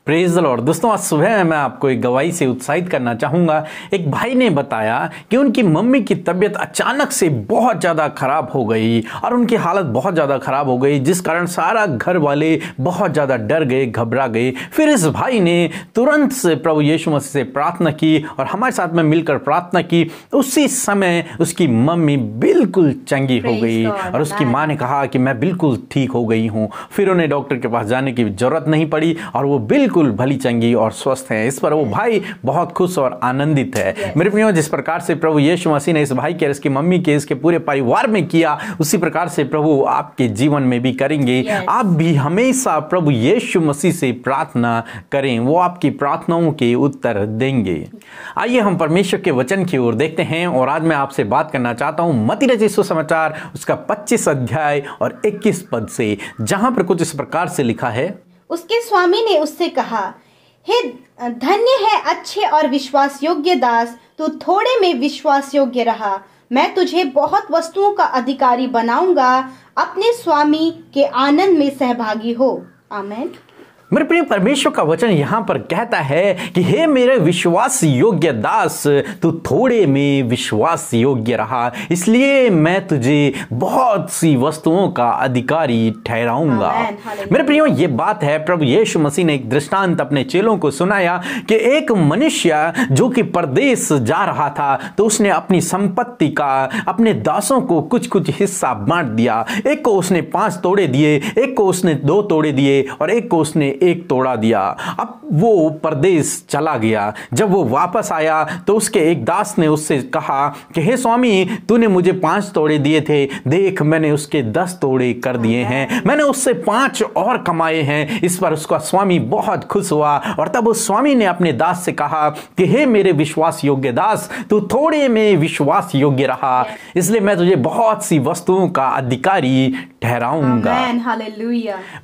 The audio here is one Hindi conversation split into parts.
Praise the Lord. दोस्तों, आज सुबह में मैं आपको एक गवाही से उत्साहित करना चाहूँगा। एक भाई ने बताया कि उनकी मम्मी की तबीयत अचानक से बहुत ज़्यादा खराब हो गई और उनकी हालत बहुत ज़्यादा खराब हो गई, जिस कारण सारा घर वाले बहुत ज़्यादा डर गए, घबरा गए। फिर इस भाई ने तुरंत से प्रभु यीशु मसीह से प्रार्थना की और हमारे साथ में मिलकर प्रार्थना की। उसी समय उसकी मम्मी बिल्कुल चंगी हो गई और उसकी माँ ने कहा कि मैं बिल्कुल ठीक हो गई हूँ। फिर उन्हें डॉक्टर के पास जाने की जरूरत नहीं पड़ी और वो बिल्कुल भली चंगी और स्वस्थ है। इस पर वो भाई बहुत खुश और आनंदित है। मेरे प्रियो, जिस प्रकार से प्रभु यीशु मसीह ने इस भाई के, इसकी मम्मी के, इसके पूरे परिवार में किया, उसी प्रकार से प्रभु आपके जीवन में भी करेंगे। आप भी हमेशा प्रभु यीशु मसीह से प्रार्थना करें, वो आपकी प्रार्थनाओं के उत्तर देंगे। आइए हम परमेश्वर के वचन की ओर देखते हैं और आज मैं आपसे बात करना चाहता हूं मत्ती रचित सुसमाचार उसका 25 अध्याय और 21 पद से, जहां पर कुछ इस प्रकार से लिखा है। उसके स्वामी ने उससे कहा, हे धन्य है अच्छे और विश्वास योग्य दास, तू थोड़े में विश्वास योग्य रहा, मैं तुझे बहुत वस्तुओं का अधिकारी बनाऊंगा, अपने स्वामी के आनंद में सहभागी हो। आमीन। मेरे प्रिय, परमेश्वर का वचन यहाँ पर कहता है कि हे मेरे विश्वास योग्य दास, तू थोड़े में विश्वास योग्य रहा, इसलिए मैं तुझे बहुत सी वस्तुओं का अधिकारी ठहराऊंगा। मेरे प्रियो, ये बात है, प्रभु यीशु मसीह ने एक दृष्टांत अपने चेलों को सुनाया कि एक मनुष्य जो कि परदेश जा रहा था, तो उसने अपनी संपत्ति का अपने दासों को कुछ कुछ हिस्सा बांट दिया। एक को उसने 5 तोड़े दिए, एक को उसने 2 तोड़े दिए और एक को उसने 1 तोड़ा दिया। अब वो परदेश चला गया। जब वो वापस आया तो उसके एक दास ने उससे कहा कि हे स्वामी, तूने मुझे 5 तोड़े दिए थे, देख मैंने उसके 10 तोड़े कर दिए हैं, मैंने उससे 5 और कमाए हैं। इस पर उसका स्वामी बहुत खुश हुआ और तब उस स्वामी ने अपने दास से कहा कि हे मेरे विश्वास योग्य दास, तू थोड़े में विश्वास योग्य रहा, इसलिए मैं तुझे बहुत सी वस्तुओं का अधिकारी ठहराऊंगा।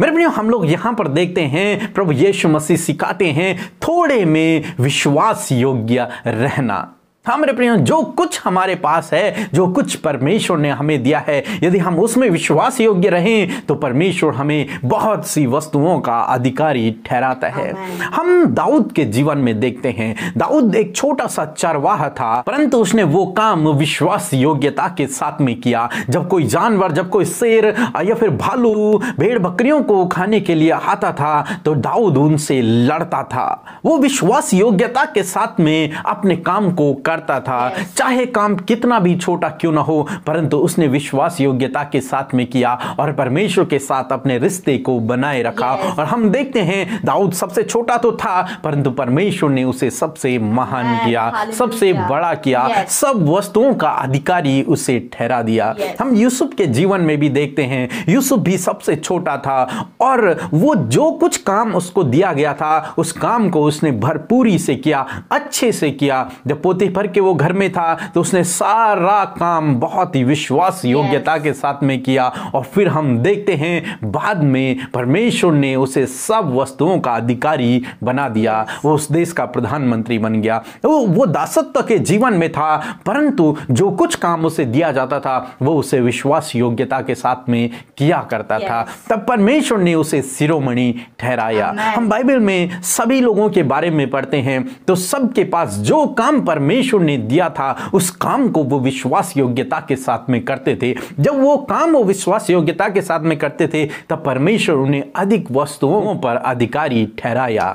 मेरे प्रियो, हम लोग यहां पर देखते हैं प्रभु यीशु मसीह सिखाते हैं थोड़े में विश्वास योग्य रहना। हाँ मेरे प्रियो, जो कुछ हमारे पास है, जो कुछ परमेश्वर ने हमें दिया है, यदि हम उसमें विश्वास योग्य रहें तो परमेश्वर हमें बहुत सी वस्तुओं का अधिकारी ठहराता है। हम दाऊद के जीवन में देखते हैं, दाऊद एक छोटा सा चरवाहा था, परंतु उसने वो काम विश्वास योग्यता के साथ में किया। जब कोई जानवर, जब कोई शेर या फिर भालू भेड़ बकरियों को खाने के लिए आता था तो दाऊद उनसे लड़ता था। वो विश्वास योग्यता के साथ में अपने काम को करता था, चाहे काम कितना भी छोटा क्यों ना हो, परंतु उसने विश्वास योग्यता के साथ में किया और परमेश्वर के साथ अपने रिश्ते को बनाए रखा। और हम देखते हैं दाऊद सबसे छोटा तो था, परंतु परमेश्वर ने उसे सबसे महान किया, सबसे बड़ा किया, सब वस्तुओं का अधिकारी उसे ठहरा दिया। हम यूसुफ के जीवन में भी देखते हैं, यूसुफ भी सबसे छोटा था और वो जो कुछ काम उसको दिया गया था, उस काम को उसने भरपूरी से किया, अच्छे से किया। जब पोतीफर के वो घर में था तो उसने सारा काम बहुत ही विश्वास योग्यता के साथ में किया और फिर हम देखते हैं बाद में परमेश्वर ने उसे सब वस्तुओं का अधिकारी बना दिया। वो उस देश का प्रधानमंत्री बन गया। वो दासत्व के जीवन में था, परंतु जो कुछ काम उसे दिया जाता था वो उसे विश्वास योग्यता के साथ में किया करता था। तब परमेश्वर ने उसे शिरोमणि ठहराया। हम बाइबल में सभी लोगों के बारे में पढ़ते हैं तो सबके पास जो काम परमेश्वर ने दिया था, उस काम को वो विश्वास योग्यता के साथ में करते थे। जब वो काम वो विश्वास योग्यता के साथ में करते थे तब परमेश्वर उन्हें अधिक वस्तुओं पर अधिकारी ठहराया।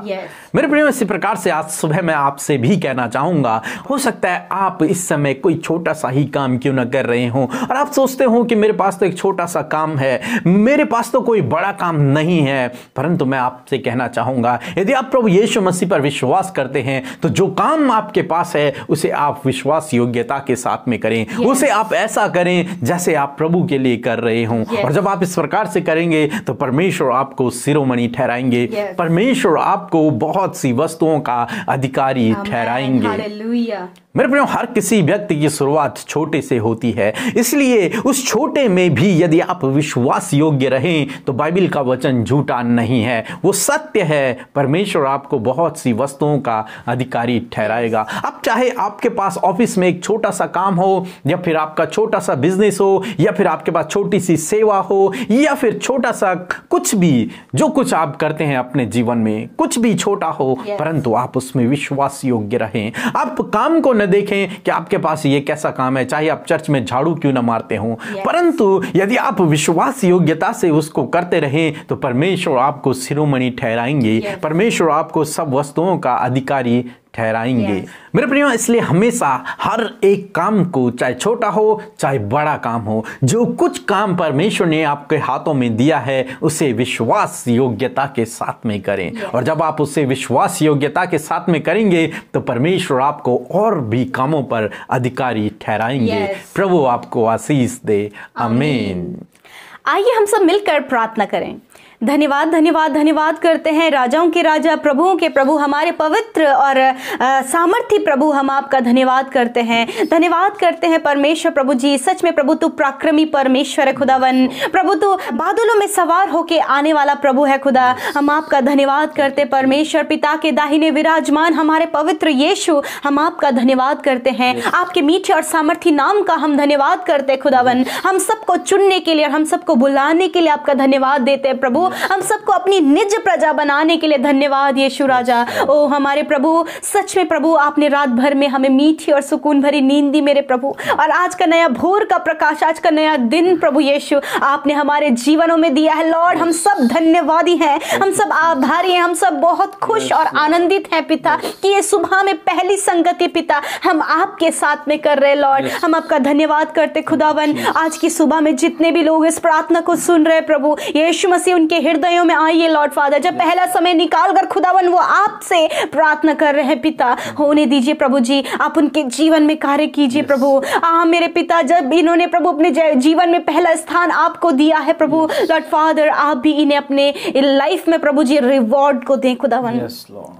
मेरे प्रिय, इसी प्रकार से आज सुबह मैं आपसे भी कहना चाहूंगा, हो सकता है आप इस समय कोई छोटा सा ही काम क्यों ना कर रहे हो और आप सोचते हो कि मेरे पास तो एक छोटा सा काम है, मेरे पास तो कोई बड़ा काम नहीं है, परंतु मैं आपसे कहना चाहूंगा, यदि आप प्रभु यीशु मसीह पर विश्वास करते हैं तो जो काम आपके पास है उसे आप विश्वास योग्यता के साथ में करें। उसे आप ऐसा करें जैसे आप प्रभु के लिए कर रहे हों। और जब आप इस प्रकार से करेंगे तो परमेश्वर आपको शिरोमणि ठहराएंगे, परमेश्वर आपको बहुत सी वस्तुओं का अधिकारी ठहराएंगे। मेरे प्रियो, हर किसी व्यक्ति की शुरुआत छोटे से होती है, इसलिए उस छोटे में भी यदि आप विश्वास योग्य रहें तो बाइबल का वचन झूठा नहीं है, वो सत्य है। परमेश्वर आपको बहुत सी वस्तुओं का अधिकारी ठहराएगा। अब चाहे आपके पास ऑफिस में एक छोटा सा काम हो, या फिर आपका छोटा सा बिजनेस हो, या फिर आपके पास छोटी सी सेवा हो, या फिर छोटा सा कुछ भी, जो कुछ आप करते हैं अपने जीवन में, कुछ भी छोटा हो, परंतु आप उसमें विश्वास योग्य रहें। आप काम को न देखें कि आपके पास ये कैसा काम है, चाहे आप चर्च में झाड़ू क्यों ना मारते हो, परंतु यदि आप विश्वास योग्यता से उसको करते रहें तो परमेश्वर आपको शिरोमणि ठहराएंगे, परमेश्वर आपको सब वस्तुओं का अधिकारी ठहराएंगे। मेरे प्रियो, इसलिए हमेशा हर एक काम को, चाहे छोटा हो चाहे बड़ा काम हो, जो कुछ काम परमेश्वर ने आपके हाथों में दिया है उसे विश्वास योग्यता के साथ में करें। और जब आप उसे विश्वास योग्यता के साथ में करेंगे तो परमेश्वर आपको और भी कामों पर अधिकारी ठहराएंगे। प्रभु आपको आशीष दे। आमीन। आइए हम सब मिलकर प्रार्थना करें। धन्यवाद धन्यवाद धन्यवाद करते हैं राजाओं के राजा, प्रभुओं के प्रभु, हमारे पवित्र और सामर्थी प्रभु, हम आपका धन्यवाद करते हैं। धन्यवाद करते हैं परमेश्वर प्रभु जी, सच में प्रभु तू पराक्रमी परमेश्वर है खुदावन। प्रभु तू बादलों में सवार होके आने वाला प्रभु है खुदा। हम आपका धन्यवाद करते परमेश्वर, पिता के दाहिने विराजमान हमारे पवित्र यीशु, हम आपका धन्यवाद करते हैं। आपके मीठे और सामर्थी नाम का हम धन्यवाद करते खुदावन। हम सबको चुनने के लिए और हम सबको बुलाने के लिए आपका धन्यवाद देते हैं प्रभु। हम सबको अपनी निज प्रजा बनाने के लिए धन्यवाद यीशु राजा। ओ हमारे प्रभु, सच में प्रभु आपने रात भर में हमें मीठी और सुकून भरी नींद दी मेरे प्रभु, और आज का नया भोर का प्रकाश, आज का नया दिन प्रभु यीशु आपने हमारे जीवनों में दिया है। लॉर्ड, हम सब धन्यवादी हैं, हम सब आभारी हैं, हम सब बहुत खुश और आनंदित हैं पिता कि ये सुबह में पहली संगति पिता हम आपके साथ में कर रहे। लॉर्ड, हम आपका धन्यवाद करते खुदावन। आज की सुबह में जितने भी लोग इस प्रार्थना को सुन रहे प्रभु यीशु मसीह, उनके हृदयों में आइए लॉर्ड फादर। जब पहला समय निकाल कर खुदावन वो आपसे प्रार्थना कर रहे हैं पिता, होने दीजिए प्रभु जी, आप उनके जीवन में कार्य कीजिए प्रभु। मेरे पिता, जब इन्होंने प्रभु अपने जीवन में पहला स्थान आपको दिया है प्रभु लॉर्ड फादर, आप भी इन्हें अपने लाइफ में प्रभु जी रिवॉर्ड को दें खुदावन।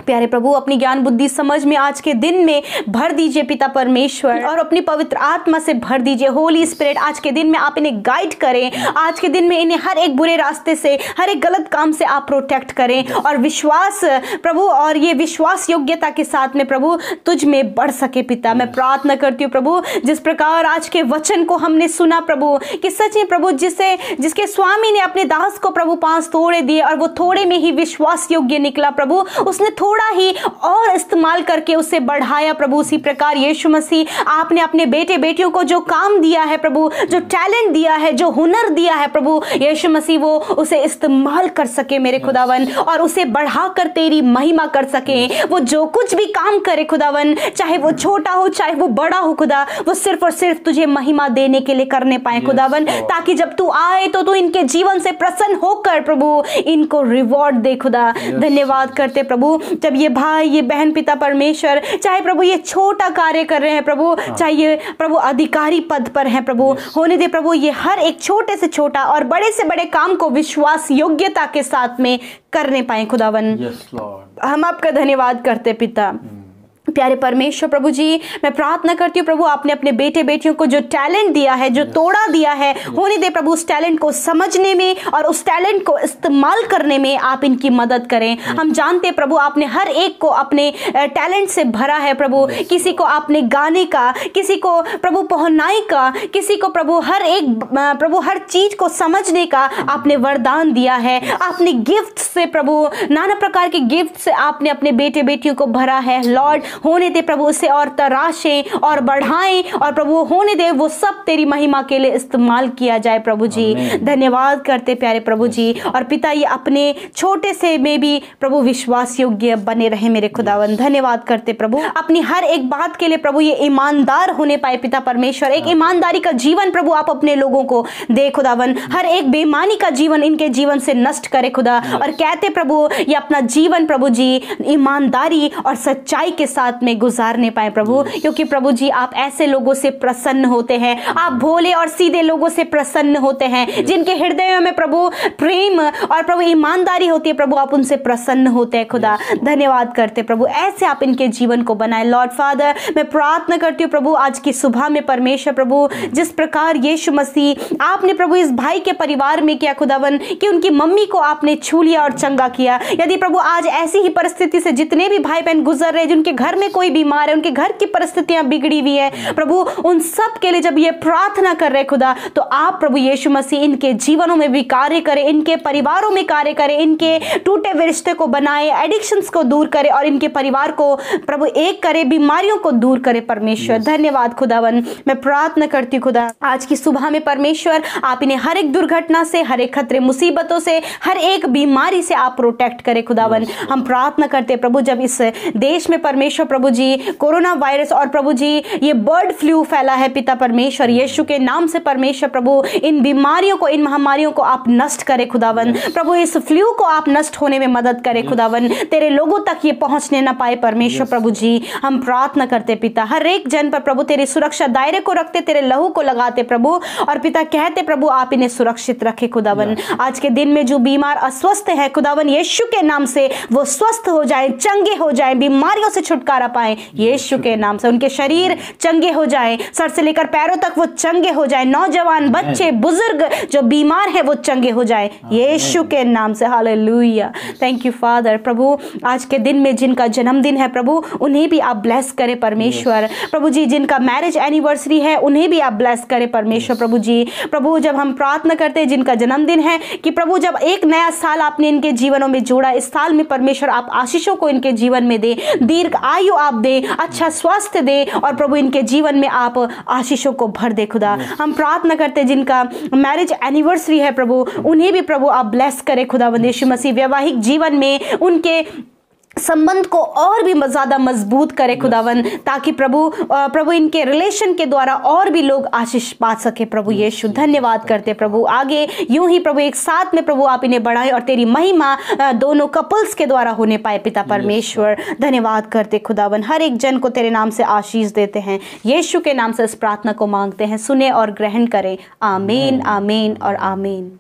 प्यारे प्रभु, अपनी ज्ञान बुद्धि समझ में आज के दिन में भर दीजिए पिता परमेश्वर, और अपनी पवित्र आत्मा से भर दीजिए। होली स्पिरिट, आज के दिन में आप इन्हें गाइड करें, आज के दिन में इन्हें हर एक बुरे रास्ते से, हर एक गलत काम से आप प्रोटेक्ट करें, और विश्वास प्रभु, और ये विश्वास योग्यता के साथ में प्रभु तुझ में बढ़ सके पिता। मैं प्रार्थना करती हूँ प्रभु, जिस प्रकार आज के वचन को हमने सुना प्रभु, कि सच में प्रभु जिसके स्वामी ने अपने दास को प्रभु 5 तोड़े दिए और वो थोड़े में ही विश्वास योग्य निकला प्रभु, उसने थोड़ा ही और इस्तेमाल करके उसे बढ़ाया प्रभु। उसी प्रकार यीशु मसीह, आपने अपने बेटे बेटियों को जो काम दिया है प्रभु, जो टैलेंट दिया है, जो हुनर दिया है प्रभु यीशु मसीह, वो उसे इस्तेमाल कर सके मेरे खुदावन, और उसे बढ़ाकर तेरी महिमा कर सके। वो जो कुछ भी काम करे खुदावन, चाहे वो छोटा हो चाहे वो बड़ा हो खुदा, वो सिर्फ और सिर्फ तुझे महिमा देने के लिए करने पाए खुदावन, ताकि जब तू आए तो तू इनके जीवन से प्रसन्न होकर प्रभु इनको रिवॉर्ड दे खुदा। धन्यवाद करते प्रभु, जब ये भाई ये बहन पिता परमेश्वर, चाहे प्रभु ये छोटा कार्य कर रहे हैं प्रभु, चाहे ये प्रभु अधिकारी पद पर हैं प्रभु, होने दे प्रभु ये हर एक छोटे से छोटा और बड़े से बड़े काम को विश्वास योग्यता के साथ में करने पाए खुदावन। हम आपका धन्यवाद करते पिता। प्यारे परमेश्वर प्रभु जी, मैं प्रार्थना करती हूँ प्रभु, आपने अपने बेटे बेटियों को जो टैलेंट दिया है, जो तोड़ा दिया है, होने दे प्रभु उस टैलेंट को समझने में और उस टैलेंट को इस्तेमाल करने में आप इनकी मदद करें। हम जानते प्रभु आपने हर एक को अपने टैलेंट से भरा है प्रभु, किसी को आपने गाने का, किसी को प्रभु पहनाई का, किसी को प्रभु हर एक प्रभु हर चीज को समझने का आपने वरदान दिया है। आपने गिफ्ट से प्रभु, नाना प्रकार के गिफ्ट से आपने अपने बेटे बेटियों को भरा है। लॉर्ड, होने दे प्रभु उसे और तराशें और बढ़ाएं, और प्रभु होने दे वो सब तेरी महिमा के लिए इस्तेमाल किया जाए प्रभु जी। धन्यवाद करते प्यारे प्रभु जी, और पिता ये अपने छोटे से में भी प्रभु विश्वास योग्य बने रहे मेरे खुदावन। धन्यवाद करते प्रभु, अपनी हर एक बात के लिए प्रभु ये ईमानदार होने पाए पिता परमेश्वर। एक ईमानदारी का जीवन प्रभु आप अपने लोगों को दे खुदावन, हर एक बेईमानी का जीवन इनके जीवन से नष्ट करे खुदा, और कहते प्रभु ये अपना जीवन प्रभु जी ईमानदारी और सच्चाई के साथ रात में गुजारने पाए प्रभु, क्योंकि प्रभु जी आप ऐसे लोगों से प्रसन्न होते हैं, आप भोले और सीधे लोगों से प्रसन्न होते हैं, जिनके हृदयों में प्रभु प्रेम और प्रभु ईमानदारी होती है प्रभु, आप उनसे प्रसन्न होते हैं खुदा। धन्यवाद करते प्रभु, ऐसे आप इनके जीवन को बनाए लॉर्ड फादर। मैं प्रार्थना करती हूँ प्रभु आज की सुबह में परमेश्वर प्रभु, जिस प्रकार यीशु मसीह आपने प्रभु इस भाई के परिवार में किया खुदावन, कि उनकी मम्मी को आपने छू लिया और चंगा किया। यदि प्रभु आज ऐसी ही परिस्थिति से जितने भी भाई बहन गुजर रहे, जिनके घर में कोई बीमार है, उनके घर की परिस्थितियां बिगड़ी हुई है प्रभु, उन सब के लिए जब ये प्रार्थना कर रहे खुदा, तो आप प्रभु यीशु मसीह इनके जीवनों में भी कार्य करें, इनके परिवारों में कार्य करें, इनके टूटे हुए रिश्ते को बनाए, एडिक्शंस को दूर करे और इनके परिवार को प्रभु एक करे, बीमारियों को दूर करे परमेश्वर। धन्यवाद खुदावन। मैं प्रार्थना करती हूँ खुदा आज की सुबह में परमेश्वर आप इन्हें हर एक दुर्घटना से, हर एक खतरे मुसीबतों से, हर एक बीमारी से आप प्रोटेक्ट करें खुदावन। हम प्रार्थना करते हैं प्रभु, जब इस देश में परमेश्वर प्रभु जी कोरोना वायरस और प्रभु जी ये बर्ड फ्लू फैला है पिता परमेश्वर, यीशु के नाम से परमेश्वर प्रभु इन बीमारियों को, इन महामारियों को आप नष्ट करें खुदावन प्रभु, इस फ्लू को आप नष्ट होने में मदद करें खुदावन, तेरे लोगों तक ये पहुंचने ना पाए परमेश्वर प्रभु जी। हम प्रार्थना करते पिता, हर एक जन पर प्रभु तेरी सुरक्षा दायरे को रखते, तेरे लहू को लगाते प्रभु, और पिता कहते प्रभु आप इन्हें सुरक्षित रखे खुदावन। आज के दिन में जो बीमार अस्वस्थ है खुदावन, यीशु के नाम से वो स्वस्थ हो जाए, चंगे हो जाए, बीमारियों से छुटकारा पाए यीशु के नाम से, उनके शरीर चंगे हो जाए, सर से लेकर पैरों तक वो चंगे हो जाए, नौजवान बच्चे बुजुर्ग जो बीमार है वो चंगे हो जाए यीशु के नाम से। हालेलुया। Thank you father. प्रभु आज के दिन में जिनका जन्मदिन है प्रभु, उन्हें भी आप ब्लेस करें परमेश्वर प्रभु जी, जिनका मैरिज एनिवर्सरी है उन्हें भी आप ब्लेस करें परमेश्वर प्रभु जी। प्रभु जब हम प्रार्थना करते हैं जिनका जन्मदिन है, कि प्रभु जब एक नया साल आपने इनके जीवनों में जोड़ा, इस साल में परमेश्वर आप आशीषों को इनके जीवन में दे, दीर्घ आयु आप दे, अच्छा स्वास्थ्य दे, और प्रभु इनके जीवन में आप आशीषों को भर दे खुदा। हम प्रार्थना करते हैं जिनका मैरिज एनिवर्सरी है प्रभु, उन्हें भी प्रभु आप ब्लेस करें खुदा यीशु मसीह, वैवाहिक जीवन में उनके संबंध को और भी ज्यादा मजबूत करे खुदावन, ताकि प्रभु इनके रिलेशन के द्वारा और भी लोग आशीष पा सके प्रभु यीशु। धन्यवाद करते प्रभु, आगे यूं ही प्रभु एक साथ में प्रभु आप इन्हें बढ़ाएं और तेरी महिमा दोनों कपल्स के द्वारा होने पाए पिता परमेश्वर। धन्यवाद करते खुदावन, हर एक जन को तेरे नाम से आशीष देते हैं, यीशु के नाम से इस प्रार्थना को मांगते हैं, सुने और ग्रहण करें। आमीन, आमीन और आमीन।